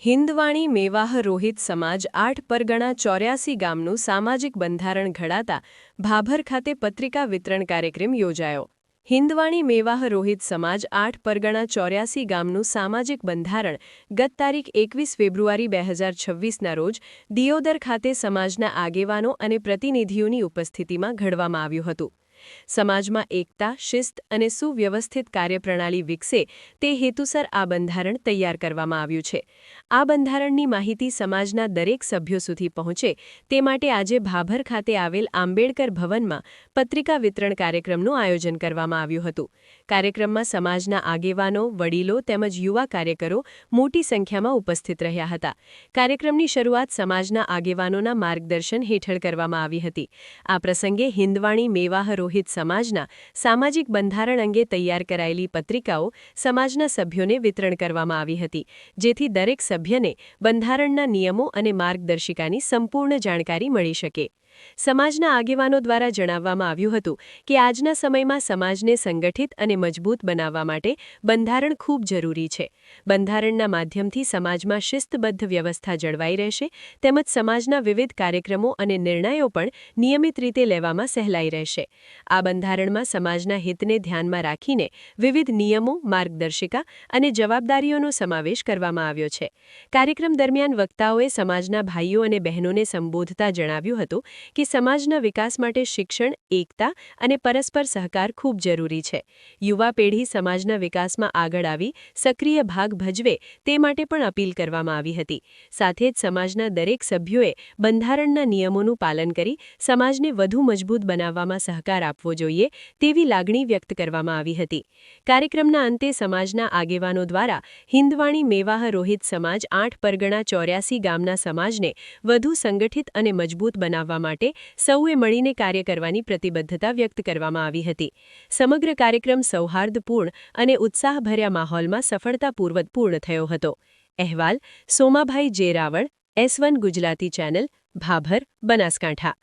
હિન્દવાણી મેવાહ રોહિત સમાજ 8 પરગણા 84 ગામનું સામાજિક બંધારણ ઘડાતા ભાભર ખાતે પત્રિકા વિતરણ કાર્યક્રમ યોજાયો. હિન્દવાણી મેવાહ રોહિત સમાજ 8 પરગણા 84 ગામનું સામાજિક બંધારણ ગત તારીખ 21 ફેબ્રુઆરી 2026ના રોજ દિયોદર ખાતે સમાજના આગેવાનો અને પ્રતિનિધિઓની ઉપસ્થિતિમાં ઘડવામાં આવ્યું હતું. સમાજમાં એકતા, શિસ્ત અને સુવ્યવસ્થિત કાર્યપ્રણાલી વિકસે તે હેતુસર આ બંધારણ તૈયાર કરવામાં આવ્યું છે. આ બંધારણની માહિતી સમાજના દરેક સભ્યો સુધી પહોંચે તે માટે આજે ભાભર ખાતે આવેલ આંબેડકર ભવનમાં પત્રિકા વિતરણ કાર્યક્રમનું આયોજન કરવામાં આવ્યું હતું. કાર્યક્રમમાં સમાજના આગેવાનો, વડીલો તેમજ યુવા કાર્યકરો મોટી સંખ્યામાં ઉપસ્થિત રહ્યા હતા. કાર્યક્રમની શરૂઆત સમાજના આગેવાનોના માર્ગદર્શન હેઠળ કરવામાં આવી હતી. આ પ્રસંગે હિન્દવાણી મેવાહ રોહિત સમાજના સામાજિક બંધારણ અંગે તૈયાર કરાયેલી પત્રિકાઓ સમાજના સભ્યોને વિતરણ કરવામાં આવી હતી, જેથી દરેક સભ્યને બંધારણના નિયમો અને માર્ગદર્શિકાની સંપૂર્ણ જાણકારી મળી શકે. સમાજના આગેવાનો દ્વારા જણાવવામાં આવ્યું હતું કે આજના સમયમાં સમાજને સંગઠિત અને મજબૂત બનાવવા માટે બંધારણ ખૂબ જરૂરી છે. બંધારણના માધ્યમથી સમાજમાં શિસ્તબદ્ધ વ્યવસ્થા જળવાઈ રહેશે તેમજ સમાજના વિવિધ કાર્યક્રમો અને નિર્ણયો પણ નિયમિત રીતે લેવામાં સહેલાઈ રહેશે. આ બંધારણમાં સમાજના હિતને ધ્યાનમાં રાખીને વિવિધ નિયમો, માર્ગદર્શિકા અને જવાબદારીઓનો સમાવેશ કરવામાં આવ્યો છે. કાર્યક્રમ દરમિયાન વક્તાઓએ સમાજના ભાઈઓ અને બહેનોને સંબોધતા જણાવ્યું હતું કે સમાજના વિકાસ માટે શિક્ષણ, એકતા અને પરસ્પર સહકાર ખૂબ જરૂરી છે. યુવા પેઢી સમાજના વિકાસમાં આગળ આવી સક્રિય ભાગ ભજવે તે માટે પણ અપીલ કરવામાં આવી હતી. સાથે જ સમાજના દરેક સભ્યોએ બંધારણના નિયમોનું પાલન કરી સમાજને વધુ મજબૂત બનાવવામાં સહકાર આપવો જોઈએ તેવી લાગણી વ્યક્ત કરવામાં આવી હતી. કાર્યક્રમના અંતે સમાજના આગેવાનો દ્વારા હિન્દવાણી મેવાહ રોહિત સમાજ 8 પરગણા 84 ગામના સમાજને વધુ સંગઠિત અને મજબૂત બનાવવા માટે સૌએ મળીને કાર્ય કરવાની પ્રતિબદ્ધતા વ્યક્ત કરવામાં આવી હતી. સમગ્ર કાર્યક્રમ સૌહાર્દપૂર્ણ અને ઉત્સાહભર્યા માહોલમાં સફળતાપૂર્વક પૂર્ણ થયો હતો. અહેવાલ સોમાભાઈ જે રાવળ, S1 ગુજરાતી ચેનલ, ભાભર, બનાસકાંઠા.